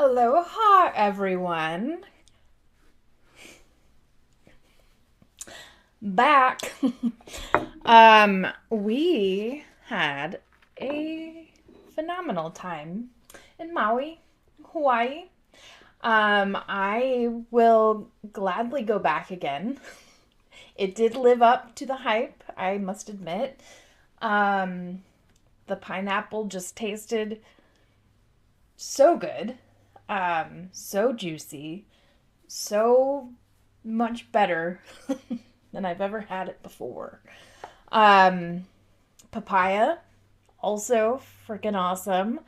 Aloha, everyone. Back. We had a phenomenal time in Maui, Hawaii. I will gladly go back again. It did live up to the hype, I must admit. Um, the pineapple just tasted so good, so juicy, so much better than I've ever had it before. Um, Papaya, also freaking awesome.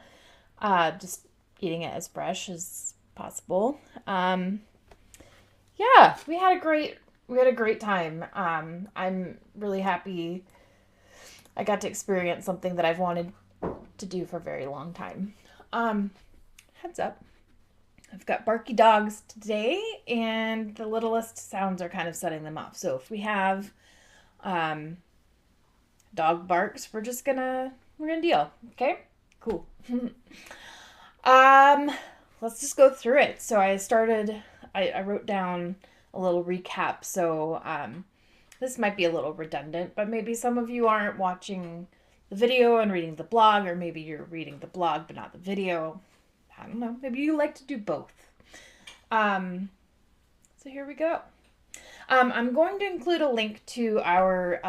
Just eating it as fresh as possible. Yeah, we had a great time. I'm really happy I got to experience something that I've wanted to do for a very long time. Um, Heads up. I've got barky dogs today, and the littlest sounds are kind of setting them off. So if we have um, dog barks, we're gonna deal. Okay, cool. um, let's just go through it. So I started. I wrote down a little recap. So this might be a little redundant, but maybe some of you aren't watching the video and reading the blog, or maybe you're reading the blog but not the video. I don't know. Maybe you like to do both. Um, so here we go. I'm going to include a link to our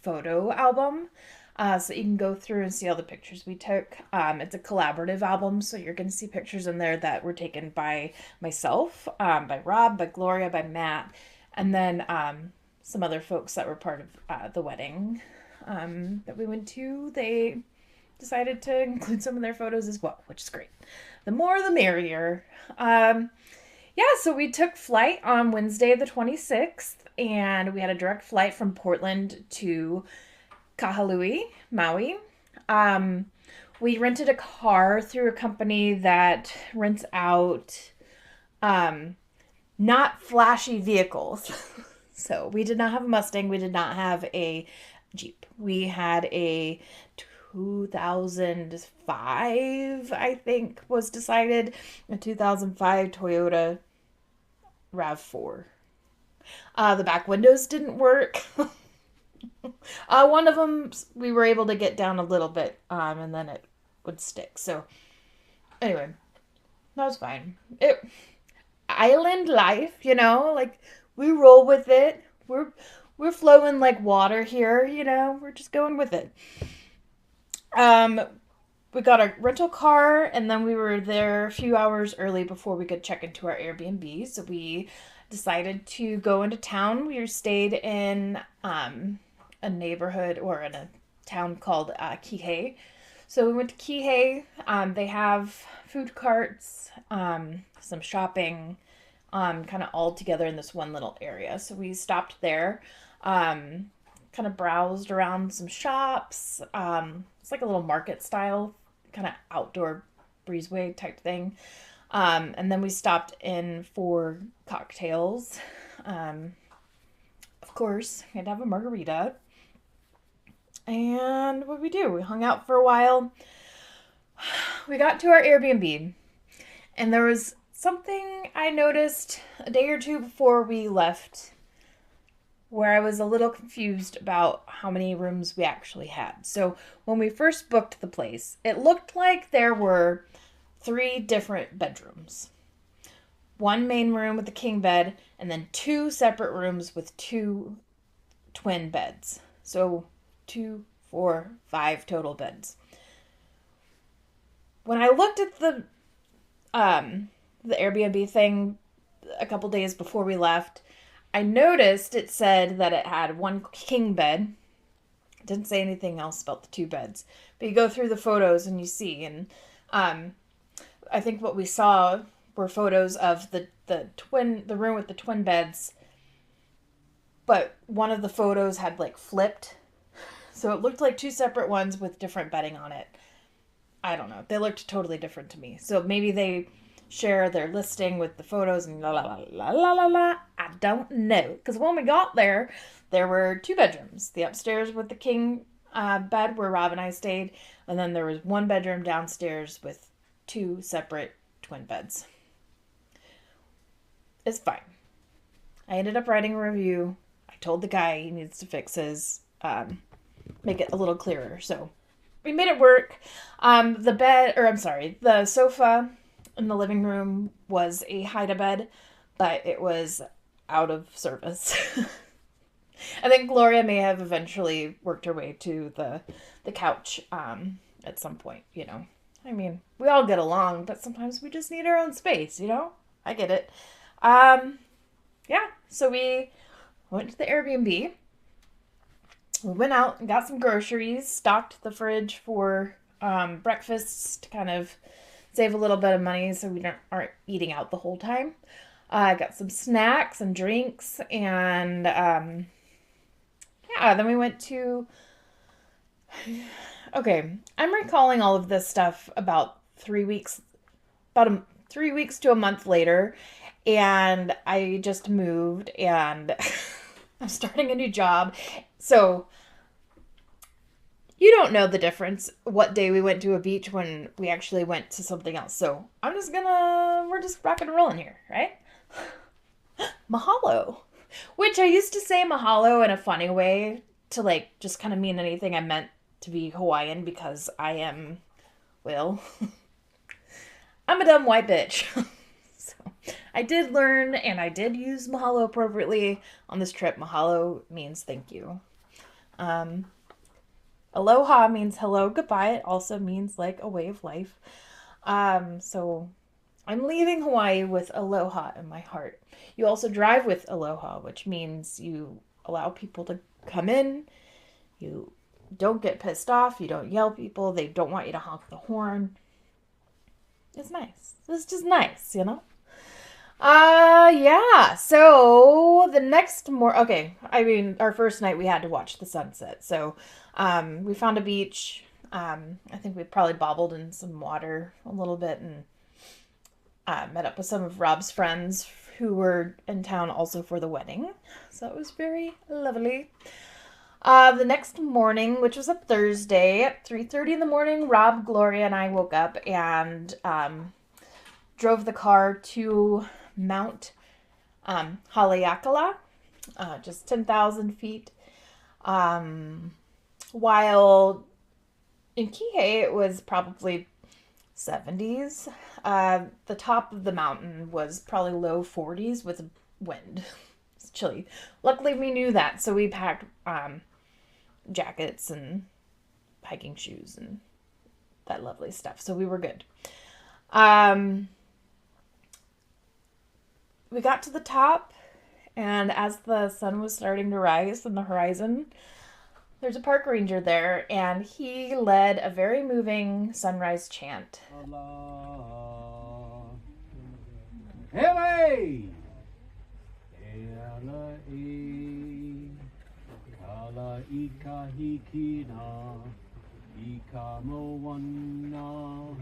photo album so you can go through and see all the pictures we took. It's a collaborative album, so you're going to see pictures in there that were taken by myself, by Rob, by Gloria, by Matt, and then some other folks that were part of the wedding that we went to. They decided to include some of their photos as well, which is great. The more the merrier. Yeah, so we took flight on Wednesday the 26th, and we had a direct flight from Portland to Kahului, Maui. Um, we rented a car through a company that rents out um, not flashy vehicles. So we did not have a Mustang. We did not have a Jeep. We had a 2005, I think, was decided. A 2005 Toyota RAV4. The back windows didn't work. One of them we were able to get down a little bit, and then it would stick. So anyway, that was fine. It island life, like we roll with it. We're flowing like water here, We're just going with it. Um, we got a rental car, and then we were there a few hours early before we could check into our Airbnb. So we decided to go into town. We stayed in a neighborhood or in a town called Kihei. So we went to Kihei. They have food carts, some shopping, kind of all together in this one little area. So we stopped there, kind of browsed around some shops. It's like a little market style, kind of outdoor breezeway type thing. And then we stopped in for cocktails. Of course, we had to have a margarita. And what did we do? We hung out for a while. We got to our Airbnb, and there was something I noticed a day or two before we left where I was a little confused about how many rooms we actually had. So when we first booked the place, it looked like there were 3 different bedrooms. One main room with a king bed, and then 2 separate rooms with 2 twin beds. So 2, 4, 5 total beds. When I looked at the Airbnb thing a couple days before we left, I noticed it said that it had 1 king bed. It didn't say anything else about the 2 beds. But you go through the photos and you see, and I think what we saw were photos of the room with the twin beds, but one of the photos had like flipped. So it looked like 2 separate ones with different bedding on it. I don't know. They looked totally different to me. So maybe they share their listing with the photos and la la la la la la la. I don't know. Because when we got there, there were 2 bedrooms. The upstairs with the king bed where Rob and I stayed. And then there was 1 bedroom downstairs with 2 separate twin beds. It's fine. I ended up writing a review. I told the guy he needs to fix his, make it a little clearer. So we made it work. The sofa in the living room was a hide-a-bed, but it was out of service. I think Gloria may have eventually worked her way to the couch at some point, you know. I mean, we all get along, but sometimes we just need our own space, you know? I get it. Yeah, so we went to the Airbnb. We went out and got some groceries, stocked the fridge for breakfasts to kind of save a little bit of money so we aren't eating out the whole time. I got some snacks and drinks, and then we went to... Okay, I'm recalling all of this stuff about 3 weeks to a month later, and I just moved, and I'm starting a new job. So you don't know the difference what day we went to a beach when we actually went to something else. So we're just rocking and rolling here, right? Mahalo. Which I used to say mahalo in a funny way to like just kind of mean anything I meant to be Hawaiian because I am, well, I'm a dumb white bitch. So I did learn and I did use mahalo appropriately on this trip. Mahalo means thank you. Aloha means hello, goodbye. It also means like a way of life. So I'm leaving Hawaii with aloha in my heart. You also drive with aloha, which means you allow people to come in. You don't get pissed off. You don't yell at people. They don't want you to honk the horn. It's nice. It's just nice, you know? Yeah. So the next our first night we had to watch the sunset. So, we found a beach. I think we probably bobbled in some water a little bit and met up with some of Rob's friends who were in town also for the wedding. So it was very lovely. The next morning, which was a Thursday at 3:30 in the morning, Rob, Gloria, and I woke up and drove the car to Mount Haleakala, just 10,000 feet. While in Kihei, it was probably 70s. The top of the mountain was probably low 40s with wind. It's chilly. Luckily, we knew that, so we packed jackets and hiking shoes and that lovely stuff. So we were good. We got to the top, and as the sun was starting to rise on the horizon, there's a park ranger there, and he led a very moving sunrise chant. Aloha. Hele! Eala e. Kala ika hikina. Ika moana.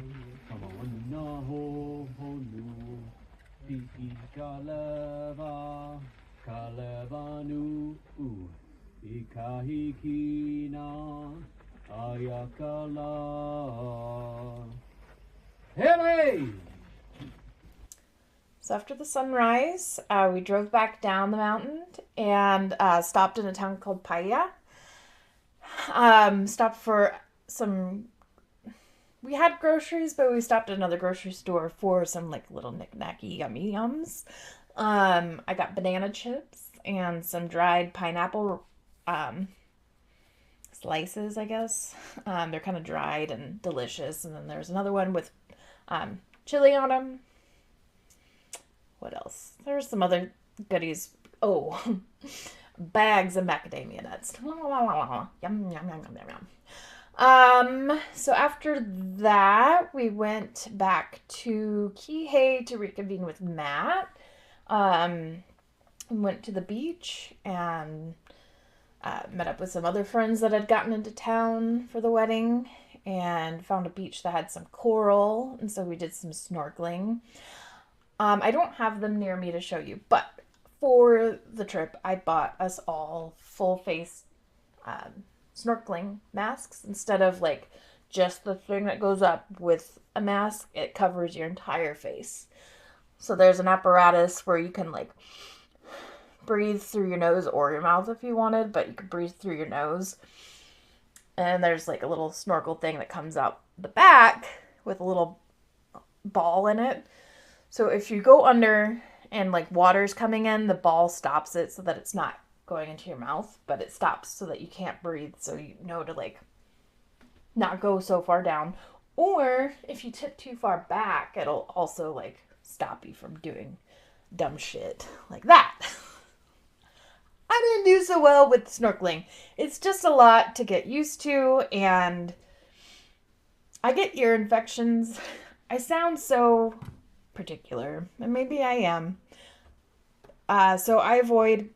Kamawana ho honu. Piki kaleva. Kalevanu. Ikahikina ayakala. Hele! So after the sunrise, we drove back down the mountain and stopped in a town called Paia. Stopped for some... We had groceries, but we stopped at another grocery store for some like little knick-knacky yummy yums. I got banana chips and some dried pineapple slices, I guess. They're kind of dried and delicious. And then there's another one with chili on them. What else? There's some other goodies. Oh, bags of macadamia nuts. Yum, yum, yum, yum, yum, yum. So after that, we went back to Kihei to reconvene with Matt. Went to the beach and met up with some other friends that had gotten into town for the wedding and found a beach that had some coral, and so we did some snorkeling. I don't have them near me to show you, but for the trip, I bought us all full face snorkeling masks instead of like just the thing that goes up. With a mask, it covers your entire face. So there's an apparatus where you can like breathe through your nose or your mouth if you wanted, but you can breathe through your nose. And there's like a little snorkel thing that comes out the back with a little ball in it. So if you go under and like water's coming in, the ball stops it so that it's not going into your mouth, but it stops so that you can't breathe, so you know to like not go so far down. Or if you tip too far back, it'll also like stop you from doing dumb shit like that. I didn't do so well with snorkeling. It's just a lot to get used to, and I get ear infections. I sound so particular, and maybe I am. So I avoid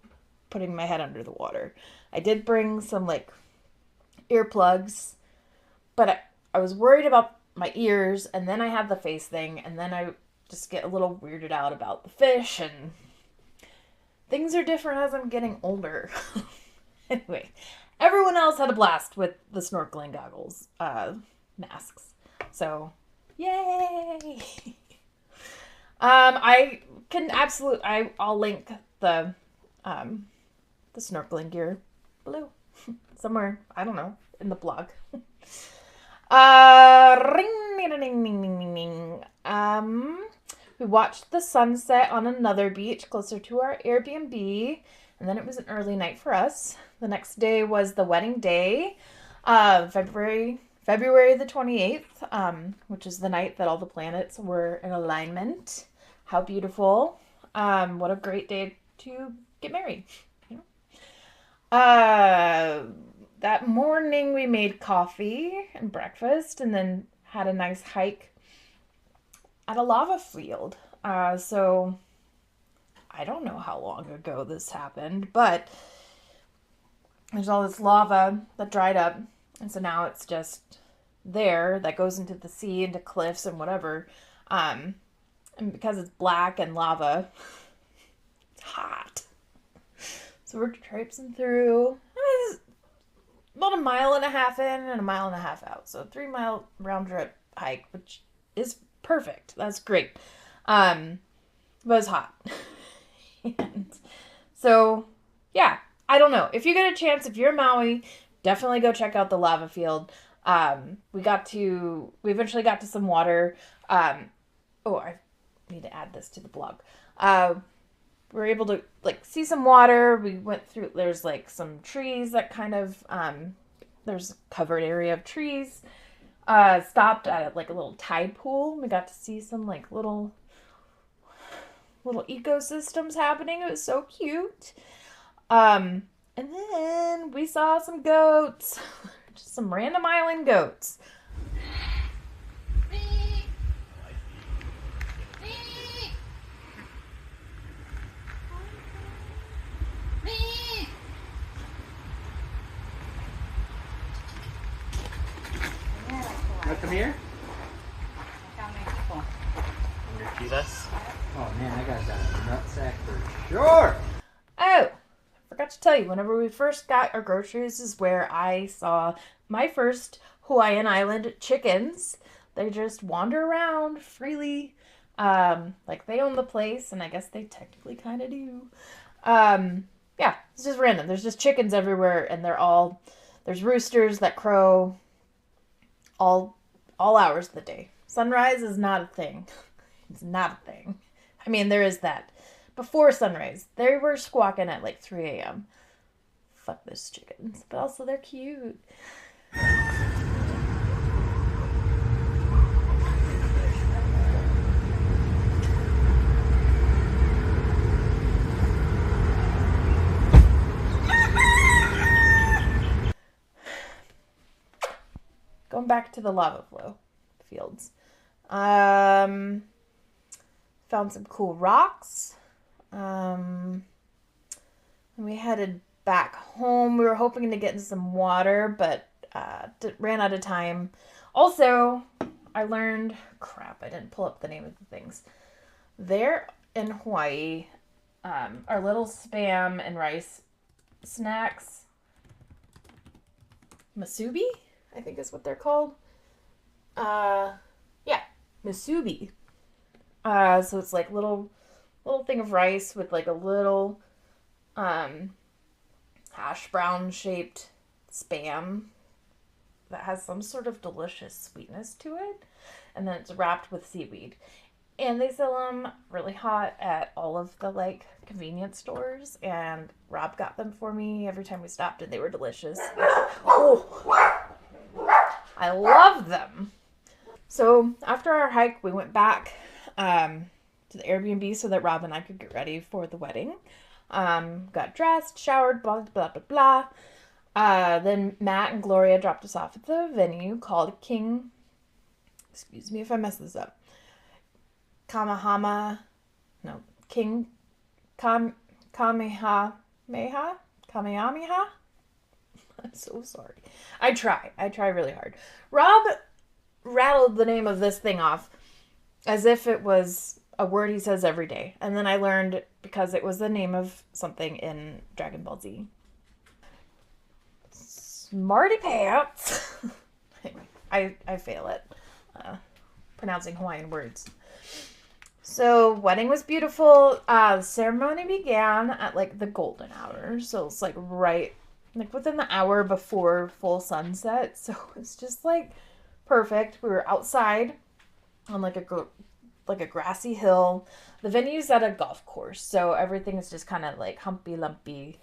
putting my head under the water. I did bring some like earplugs, but I was worried about my ears, and then I had the face thing, and then I just get a little weirded out about the fish, and things are different as I'm getting older. Anyway, everyone else had a blast with the snorkeling goggles, masks. So, yay! I can I'll link the snorkeling gear below. Somewhere, I don't know, in the blog. Ring, ding, ding, ding, ding, ding. We watched the sunset on another beach closer to our Airbnb, and then it was an early night for us. The next day was the wedding day, February the 28th, which is the night that all the planets were in alignment. How beautiful. What a great day to get married. You know? That morning we made coffee and breakfast, and then had a nice hike at a lava field. So I don't know how long ago this happened, but there's all this lava that dried up, and so now it's just there that goes into the sea, into cliffs and whatever. And because it's black and lava, it's hot. So we're traipsing through. About a mile and a half in and a mile and a half out. So a 3-mile round trip hike, which is perfect. That's great. But it's hot. And so, yeah, I don't know. If you get a chance, if you're in Maui, definitely go check out the lava field. We eventually got to some water. I need to add this to the blog. We were able to like see some water. We went through, there's like some trees that kind of, there's a covered area of trees. Stopped at like a little tide pool. We got to see some like little ecosystems happening. It was so cute. And then we saw some goats, just some random island goats. Come here. You feed us? Oh man, I got that nutsack for sure. Oh, forgot to tell you, whenever we first got our groceries is where I saw my first Hawaiian Island chickens. They just wander around freely. Like they own the place, and I guess they technically kind of do. Yeah, it's just random. There's just chickens everywhere, and there's roosters that crow all hours of the day. Sunrise is not a thing. It's not a thing. I mean, there is that. Before sunrise, they were squawking at like 3 a.m. Fuck those chickens. But also, they're cute. Going back to the lava flow fields. Found some cool rocks. And we headed back home. We were hoping to get into some water, but ran out of time. Also, I learned, crap, I didn't pull up the name of the things. There in Hawaii, our little Spam and rice snacks, masubi, I think is what they're called. Yeah, musubi. So it's like little thing of rice with like a little hash brown shaped spam that has some sort of delicious sweetness to it, and then it's wrapped with seaweed. And they sell them really hot at all of the like convenience stores, and Rob got them for me every time we stopped, and they were delicious. Oh, I love them. So after our hike, we went back to the Airbnb so that Rob and I could get ready for the wedding. Got dressed, showered, blah, blah, blah, blah. Then Matt and Gloria dropped us off at the venue called King, excuse me if I mess this up, King Kamehameha? Kamehameha? I'm so sorry. I try really hard. Rob rattled the name of this thing off as if it was a word he says every day. And then I learned because it was the name of something in Dragon Ball Z. Smarty pants. Anyway, I fail at pronouncing Hawaiian words. So wedding was beautiful. The ceremony began at like the golden hour. So it's like right like within the hour before full sunset. So it's just like perfect. We were outside on like a grassy hill. The venue's at a golf course, so everything is just kind of like humpy lumpy,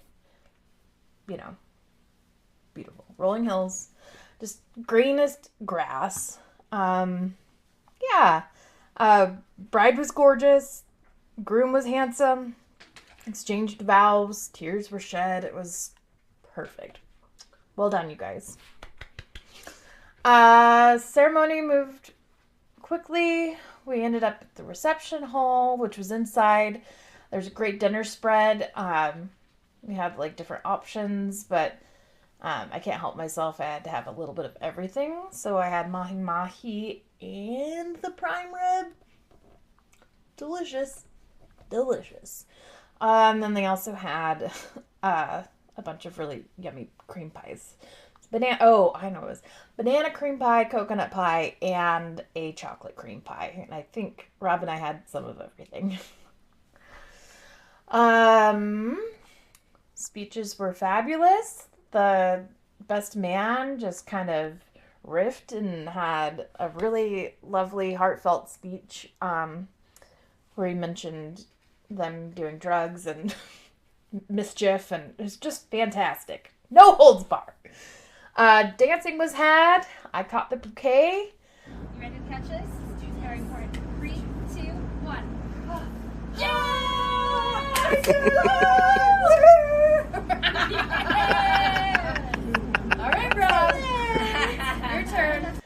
beautiful rolling hills, just greenest grass. Yeah. Bride was gorgeous, groom was handsome, exchanged vows, tears were shed. It was perfect. Well done, you guys. Ceremony moved quickly. We ended up at the reception hall, which was inside. There's a great dinner spread. We had like different options, but I can't help myself. I had to have a little bit of everything. So I had mahi mahi and the prime rib. Delicious. Then they also had a bunch of really yummy cream pies. I know it was banana cream pie, coconut pie, and a chocolate cream pie. And I think Rob and I had some of everything. Speeches were fabulous. The best man just kind of riffed and had a really lovely, heartfelt speech where he mentioned them doing drugs and mischief, and it was just fantastic. No holds barred. Dancing was had. I caught the bouquet. You ready to catch this? It's very important. 3, 2, 1. Yeah! All right, bro. Your turn.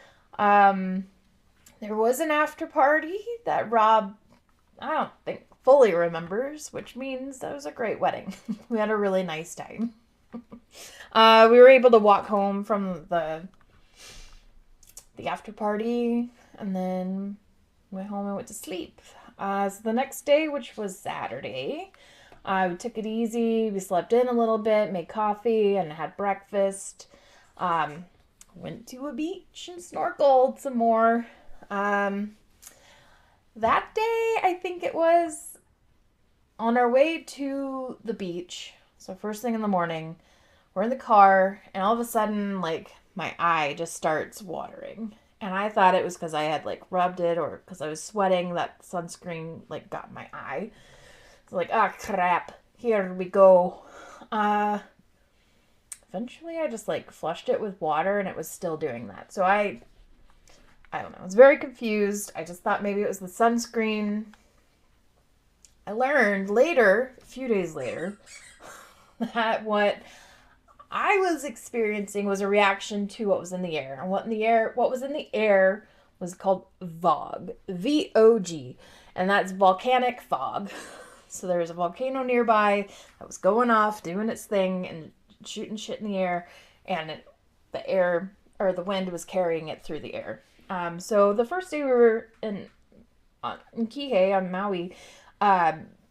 There was an after party that Rob, I don't think, fully remembers, which means that was a great wedding. We had a really nice time. We were able to walk home from the after party, and then went home and went to sleep. So the next day, which was Saturday, we took it easy. We slept in a little bit, made coffee, and had breakfast. Went to a beach and snorkeled some more. That day, I think it was on our way to the beach. So first thing in the morning, we're in the car, and all of a sudden, like, my eye just starts watering. And I thought it was because I had, like, rubbed it or because I was sweating that sunscreen, like, got in my eye. So, like, crap. Here we go. Eventually, I just, like, flushed it with water, and it was still doing that. So I don't know. I was very confused. I just thought maybe it was the sunscreen. I learned later, a few days later, that what I was experiencing was a reaction to what was in the air. And what was in the air was called VOG. VOG. And that's volcanic fog. So there was a volcano nearby that was going off, doing its thing, and shooting shit in the air. And the wind was carrying it through the air. So the first day we were in Kihei on Maui,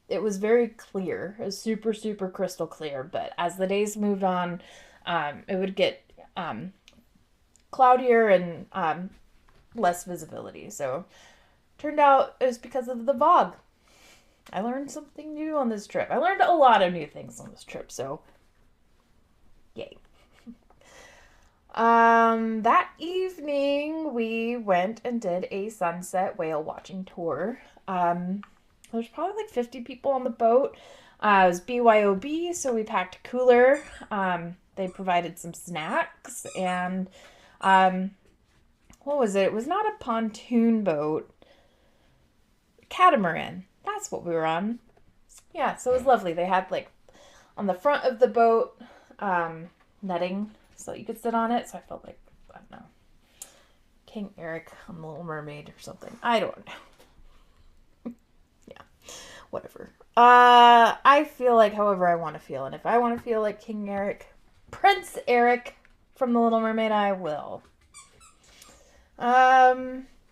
it was very clear. It was super, super crystal clear. But as the days moved on, it would get cloudier and less visibility. So turned out it was because of the VOG. I learned something new on this trip. I learned a lot of new things on this trip, so yay. That evening we went and did a sunset whale watching tour. There's probably like 50 people on the boat. It was BYOB, so we packed a cooler. They provided some snacks and what was it? It was not a pontoon boat. Catamaran. That's what we were on. Yeah, so it was lovely. They had like on the front of the boat netting so you could sit on it. So I felt like, I don't know, King Eric on The Little Mermaid or something. I don't know. Yeah, whatever. I feel like however I want to feel. And if I want to feel like King Eric, Prince Eric from The Little Mermaid, I will.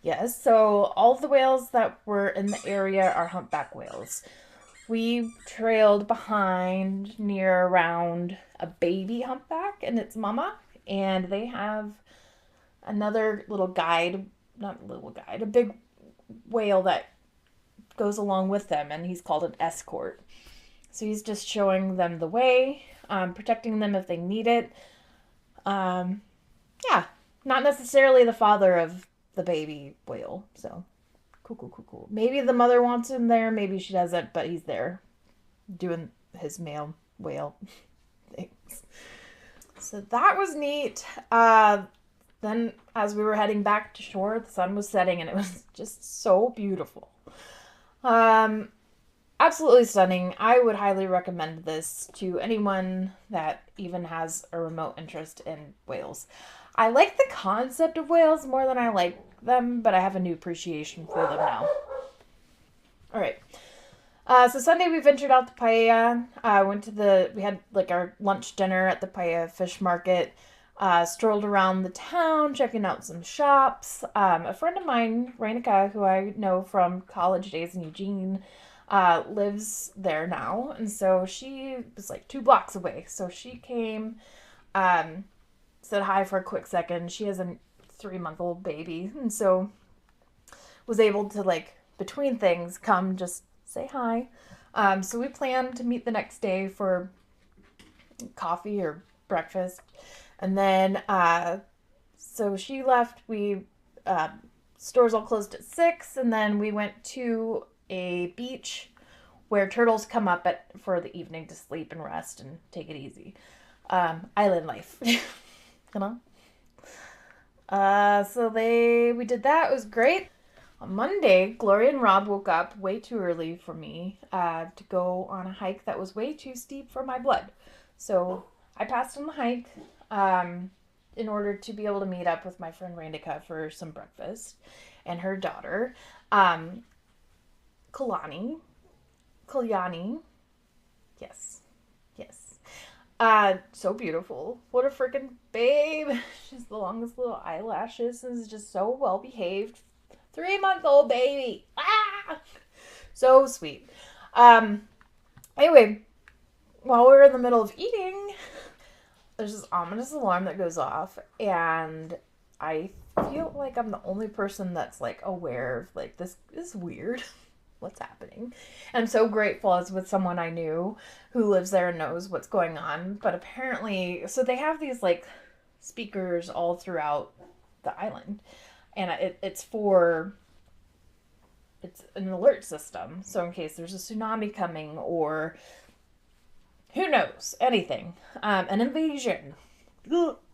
Yes, so all of the whales that were in the area are humpback whales. We trailed behind near around a baby humpback and its mama, and they have another little guide, not a little guide, a big whale that goes along with them, and he's called an escort. So he's just showing them the way, protecting them if they need it. Yeah, not necessarily the father of the baby whale, so cool. Maybe the mother wants him there, maybe she doesn't, but he's there doing his male whale things. So that was neat. Then as we were heading back to shore, the sun was setting and it was just so beautiful. Absolutely stunning. I would highly recommend this to anyone that even has a remote interest in whales. I like the concept of whales more than I like them, but I have a new appreciation for them now. All right. So Sunday we ventured out to Paia. We had like our lunch dinner at the Paia Fish Market. Strolled around the town, checking out some shops. A friend of mine, Rainika, who I know from college days in Eugene, lives there now. And so she was like 2 blocks away. So she came, said hi for a quick second. She has a 3-month-old baby. And so was able to like, between things, come just say hi. So we planned to meet the next day for coffee or breakfast. And then, so she left, stores all closed at 6, and then we went to a beach where turtles come up for the evening to sleep and rest and take it easy. Island life, you know? So we did that, it was great. On Monday, Gloria and Rob woke up way too early for me, to go on a hike that was way too steep for my blood. So I passed on the hike, in order to be able to meet up with my friend Randika for some breakfast and her daughter, Kalyani. Yes. So beautiful. What a freaking babe. She's the longest little eyelashes and is just so well behaved. 3-month-old baby. Ah! So sweet. Anyway, while we were in the middle of eating, there's this ominous alarm that goes off, and I feel like I'm the only person that's like aware of like, this is weird. What's happening? And I'm so grateful I was with someone I knew who lives there and knows what's going on. But apparently, so they have these like speakers all throughout the island, and it's an alert system. So in case there's a tsunami coming or who knows, anything, an invasion,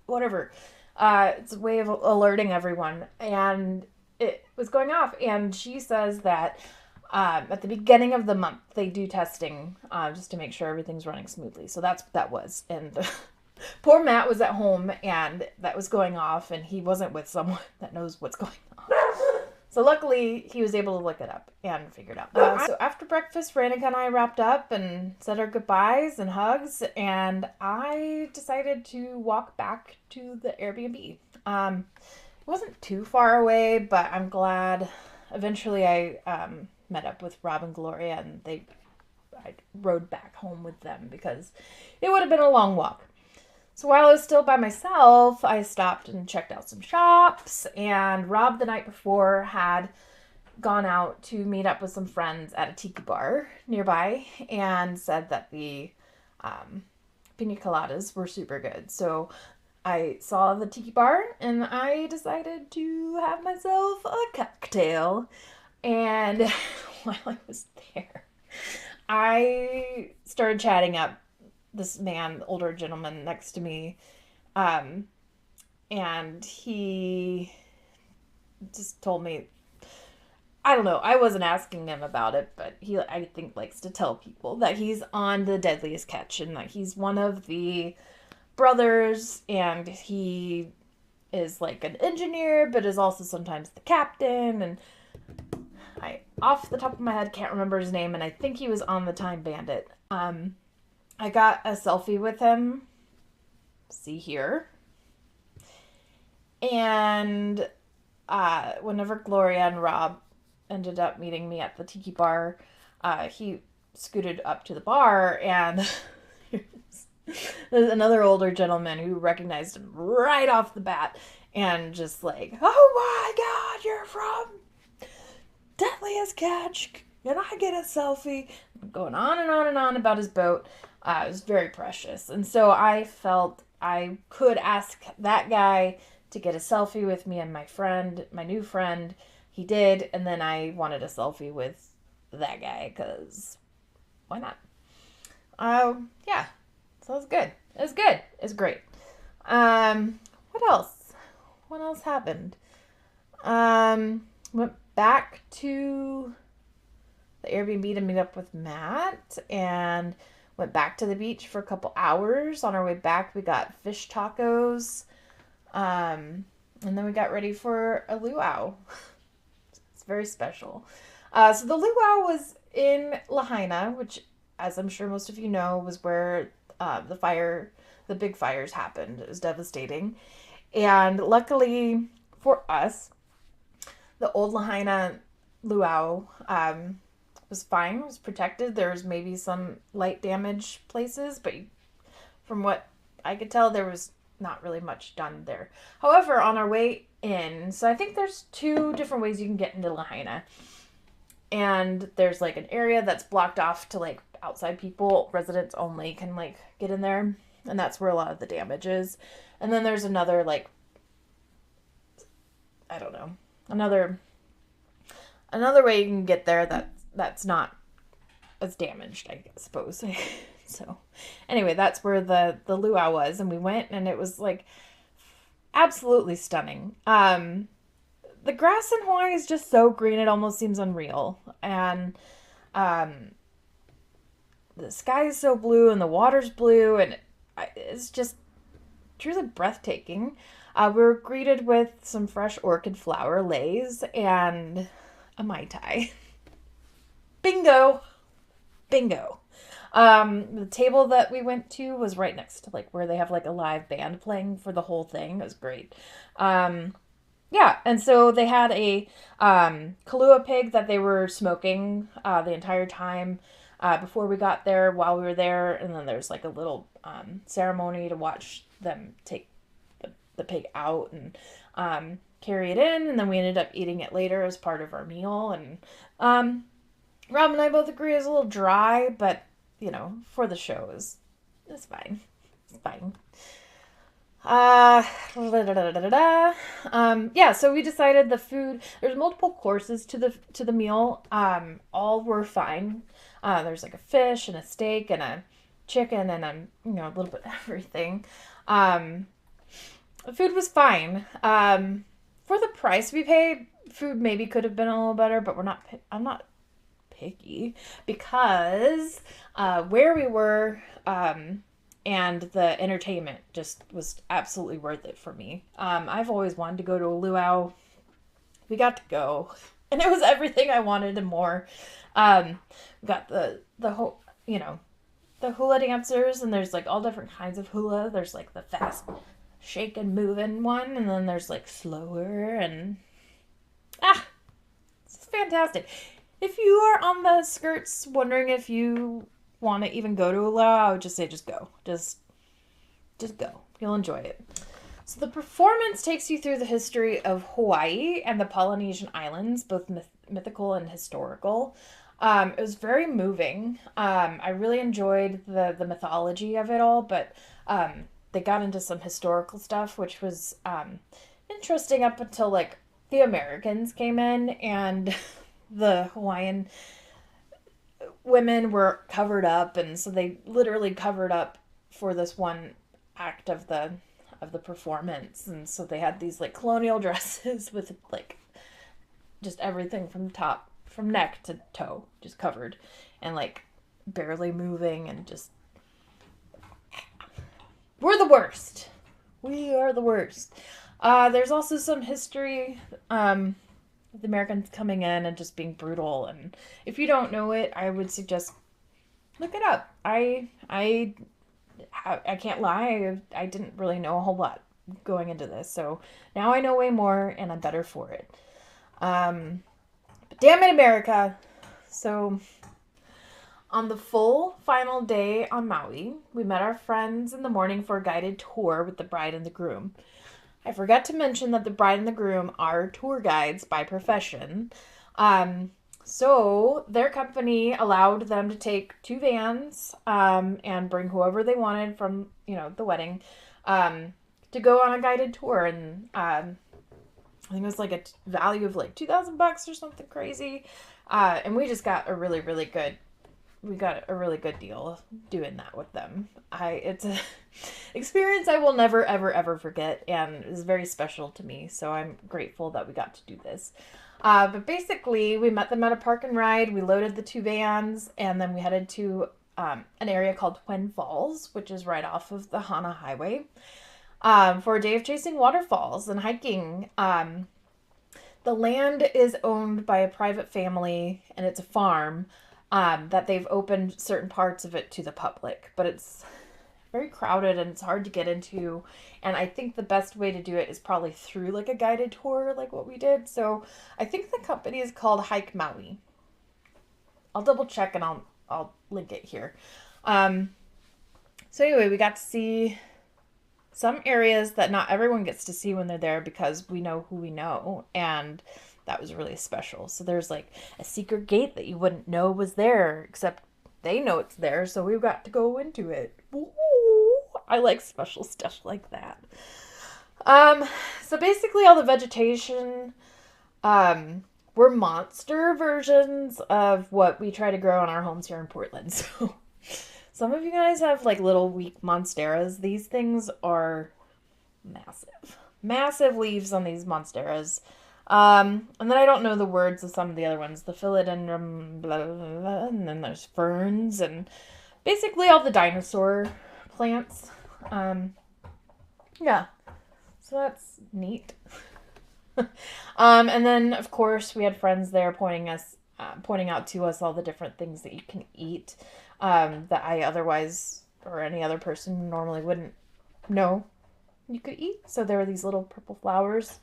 whatever. It's a way of alerting everyone. And it was going off. And she says that at the beginning of the month, they do testing just to make sure everything's running smoothly. So that's what that was. And poor Matt was at home and that was going off. And he wasn't with someone that knows what's going on. So luckily, he was able to look it up and figure it out. So after breakfast, Ranika and I wrapped up and said our goodbyes and hugs, and I decided to walk back to the Airbnb. It wasn't too far away, but I'm glad. Eventually, I met up with Rob and Gloria, and I rode back home with them because it would have been a long walk. So while I was still by myself, I stopped and checked out some shops, and Rob the night before had gone out to meet up with some friends at a tiki bar nearby and said that the pina coladas were super good. So I saw the tiki bar and I decided to have myself a cocktail. And while I was there, I started chatting up this man, older gentleman next to me. And he just told me, I don't know, I wasn't asking him about it, but he, I think, likes to tell people that he's on the Deadliest Catch and that he's one of the brothers, and he is like an engineer, but is also sometimes the captain. And I, off the top of my head, can't remember his name, and I think he was on the Time Bandit. I got a selfie with him. See here. And whenever Gloria and Rob ended up meeting me at the tiki bar, he scooted up to the bar, and there's another older gentleman who recognized him right off the bat and just like, oh my God, you're from Deadliest Catch. Can I get a selfie? Going on and on and on about his boat. It was very precious. And so I felt I could ask that guy to get a selfie with me and my friend, my new friend. He did, and then I wanted a selfie with that guy, because why not? Yeah. So it was good. It was good. It was great. What else? What else happened? Went back to the Airbnb to meet up with Matt, and went back to the beach for a couple hours. On our way back, we got fish tacos. And then we got ready for a luau. It's very special. So the luau was in Lahaina, which, as I'm sure most of you know, was where the big fires happened. It was devastating. And luckily for us, the old Lahaina luau was fine. It was protected. There was maybe some light damage places, but from what I could tell, there was not really much done there. However, on our way in, so I think there's 2 different ways you can get into Lahaina. And there's like an area that's blocked off to like outside people, residents only can like get in there. And that's where a lot of the damage is. And then there's another like, I don't know, another way you can get there that's not as damaged, I suppose. So anyway, that's where the luau was, and we went, and it was like absolutely stunning. The grass in Hawaii is just so green, it almost seems unreal. And the sky is so blue and the water's blue, and it's just truly breathtaking. We were greeted with some fresh orchid flower leis and a Mai Tai. Bingo! Bingo. The table that we went to was right next to like where they have like a live band playing for the whole thing. It was great. Yeah, and so they had a Kahlua pig that they were smoking the entire time before we got there, while we were there, and then there's like a little ceremony to watch them take the pig out and carry it in, and then we ended up eating it later as part of our meal. And Rob and I both agree it's a little dry, but you know, for the show it's fine. It's fine. Yeah, so we decided the food, there's multiple courses to the meal. All were fine. There's like a fish and a steak and a chicken and a a little bit of everything. The food was fine. For the price we paid, food maybe could have been a little better, but I'm not picky, because where we were and the entertainment just was absolutely worth it for me. I've always wanted to go to a luau. We got to go, and it was everything I wanted and more. We got the whole, the hula dancers, and there's like all different kinds of hula. There's like the fast shake and moving one, and then there's like slower, and it's fantastic. If you are on the skirts wondering if you want to even go to a luau, I would just say just go. Just go. You'll enjoy it. So the performance takes you through the history of Hawaii and the Polynesian Islands, both mythical and historical. It was very moving. I really enjoyed the mythology of it all, but they got into some historical stuff, which was interesting up until like the Americans came in and the Hawaiian women were covered up, and so they literally covered up for this one act of the performance, and so they had these like colonial dresses with like just everything from neck to toe just covered and like barely moving, and just we're the worst. We are the worst. There's also some history the Americans coming in and just being brutal, and if you don't know it, I would suggest look it up. I can't lie, I didn't really know a whole lot going into this, so now I know way more and I'm better for it. But damn it, America. So on the full final day on Maui, we met our friends in the morning for a guided tour with the bride and the groom. I forgot to mention that the bride and the groom are tour guides by profession. So their company allowed them to take 2 vans and bring whoever they wanted from, the wedding to go on a guided tour. And I think it was like a value of like $2,000 or something crazy. And we just got a really, really good deal doing that with them. It's a experience I will never, ever, ever forget, and is very special to me. So I'm grateful that we got to do this. But basically, we met them at a park and ride. We loaded the 2 vans, and then we headed to an area called Twin Falls, which is right off of the Hana Highway, for a day of chasing waterfalls and hiking. The land is owned by a private family, and it's a farm that they've opened certain parts of it to the public. But it's very crowded and it's hard to get into, and I think the best way to do it is probably through like a guided tour like what we did. So I think the company is called Hike Maui. I'll double check and I'll link it here. So anyway, we got to see some areas that not everyone gets to see when they're there because we know who we know, and that was really special. So there's like a secret gate that you wouldn't know was there, except they know it's there, so we got to go into it. Ooh, I like special stuff like that. So basically all the vegetation were monster versions of what we try to grow in our homes here in Portland. So some of you guys have like little weak monsteras. These things are massive. Massive leaves on these monsteras. And then I don't know the words of some of the other ones. The philodendron, blah, blah, blah, and then there's ferns, and basically all the dinosaur plants. Yeah. So that's neat. And then, of course, we had friends there pointing out to us all the different things that you can eat that I otherwise, or any other person normally wouldn't know you could eat. So there were these little purple flowers.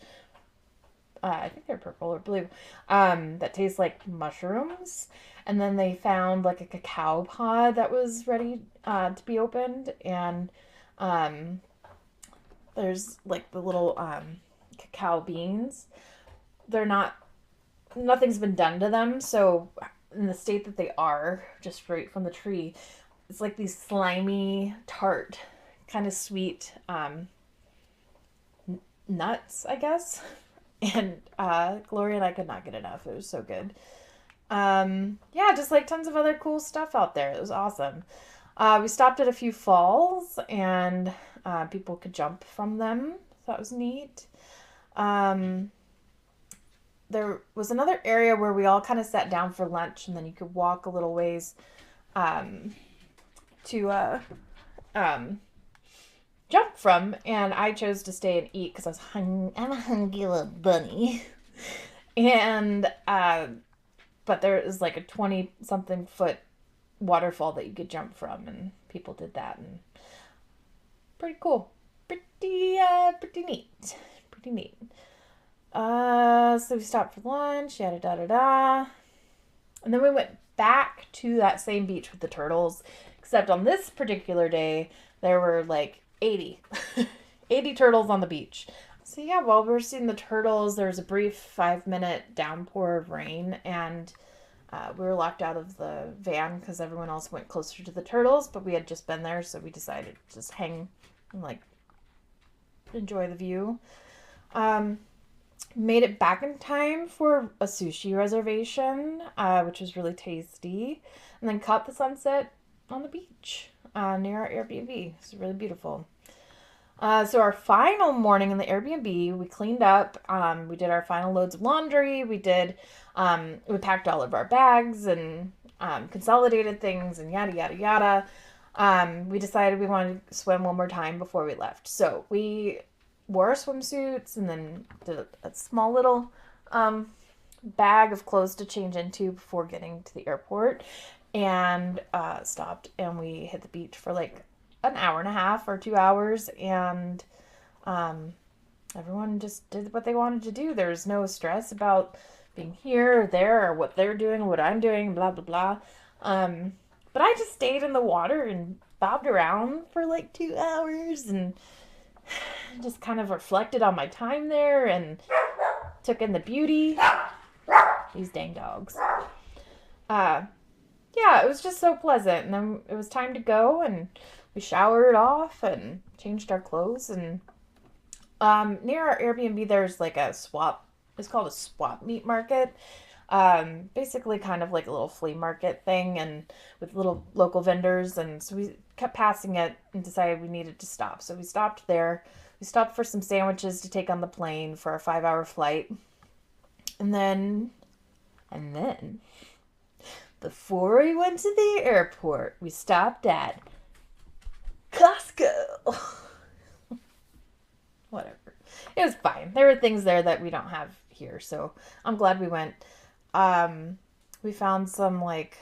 I think they're purple or blue, that taste like mushrooms. And then they found like a cacao pod that was ready to be opened. And there's like the little cacao beans. Nothing's been done to them. So in the state that they are, just right from the tree, it's like these slimy, tart, kind of sweet nuts, I guess. And Gloria and I could not get enough. It was so good. Yeah, just like tons of other cool stuff out there. It was awesome. We stopped at a few falls, and people could jump from them. So that was neat. There was another area where we all kind of sat down for lunch, and then you could walk a little ways to jump from, and I chose to stay and eat because I'm a hungry little bunny. And but there is like a 20-something foot waterfall that you could jump from, and people did that, and pretty cool, pretty neat. So we stopped for lunch, yada da da da, and then we went back to that same beach with the turtles, except on this particular day there were like 80. 80 turtles on the beach. So yeah, while we were seeing the turtles, there was a brief 5-minute downpour of rain, and we were locked out of the van because everyone else went closer to the turtles, but we had just been there, so we decided to just hang and like enjoy the view. Made it back in time for a sushi reservation, which was really tasty, and then caught the sunset on the beach near our Airbnb. It's really beautiful. So our final morning in the Airbnb, we cleaned up. We did our final loads of laundry. We packed all of our bags and consolidated things and yada, yada, yada. We decided we wanted to swim one more time before we left. So we wore our swimsuits and then did a small little bag of clothes to change into before getting to the airport, and stopped, and we hit the beach for like an hour and a half or 2 hours, and everyone just did what they wanted to do. There's no stress about being here or there or what they're doing or what I'm doing, blah blah blah. But I just stayed in the water and bobbed around for like 2 hours and just kind of reflected on my time there and took in the beauty. These dang dogs. Yeah, it was just so pleasant. And then it was time to go, and we showered off and changed our clothes. And near our Airbnb, there's like a swap. It's called a swap meat market. Basically kind of like a little flea market thing, and with little local vendors. And so we kept passing it and decided we needed to stop. So we stopped there. We stopped for some sandwiches to take on the plane for our 5-hour flight. And then, before we went to the airport, we stopped at Costco. Whatever. It was fine. There were things there that we don't have here, so I'm glad we went. We found some like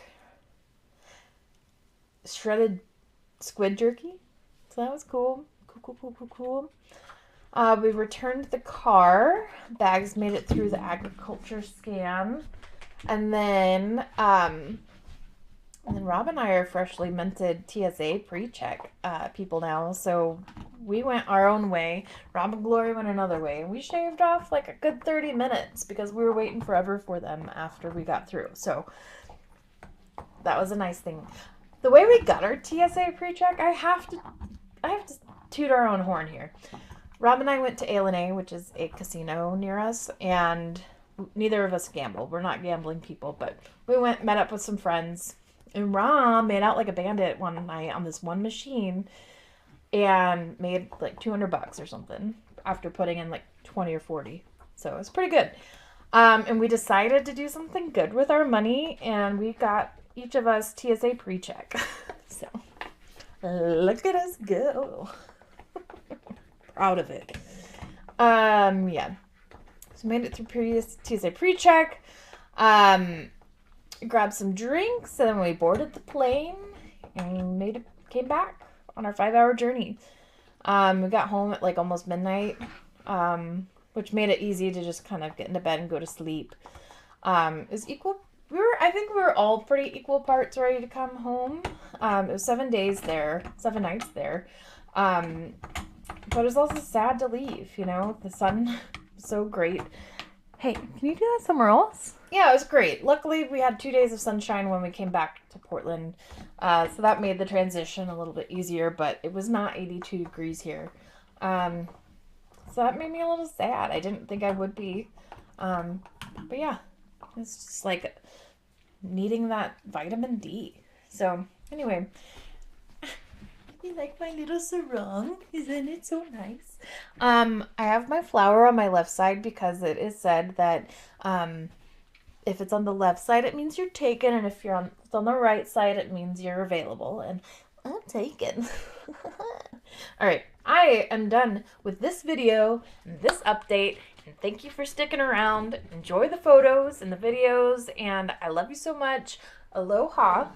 shredded squid jerky, so that was cool. Cool. We returned the car. Bags made it through the agriculture scan, and then Rob and I are freshly minted TSA pre-check people now, so we went our own way. Rob and Glory went another way, and we shaved off like a good 30 minutes because we were waiting forever for them after we got through. So that was a nice thing. The way we got our TSA pre-check, I have to toot our own horn here. Rob and I went to A, which is a casino near us, and neither of us gamble. We're not gambling people, but we met up with some friends, and Rob made out like a bandit one night on this one machine and made like $200 or something after putting in like 20 or 40. So it was pretty good. And we decided to do something good with our money, and we got each of us TSA pre-check. So look at us go. Proud of it. Yeah. So made it through TSA pre-check. Grabbed some drinks, and then we boarded the plane and came back on our 5-hour journey. We got home at like almost midnight, which made it easy to just kind of get into bed and go to sleep. It was equal. I think we were all pretty equal parts ready to come home. It was 7 days there, 7 nights there. But it was also sad to leave, you know, the sun was so great. Hey, can you do that somewhere else? Yeah, it was great. Luckily, we had 2 days of sunshine when we came back to Portland. So that made the transition a little bit easier, but it was not 82 degrees here. So that made me a little sad. I didn't think I would be. But yeah, it's just like needing that vitamin D. So anyway, you like my little sarong? Isn't it so nice? I have my flower on my left side because it is said that if it's on the left side, it means you're taken, and if it's on the right side, it means you're available, and I'm taken. All right, I am done with this video and this update, and thank you for sticking around. Enjoy the photos and the videos, and I love you so much. Aloha.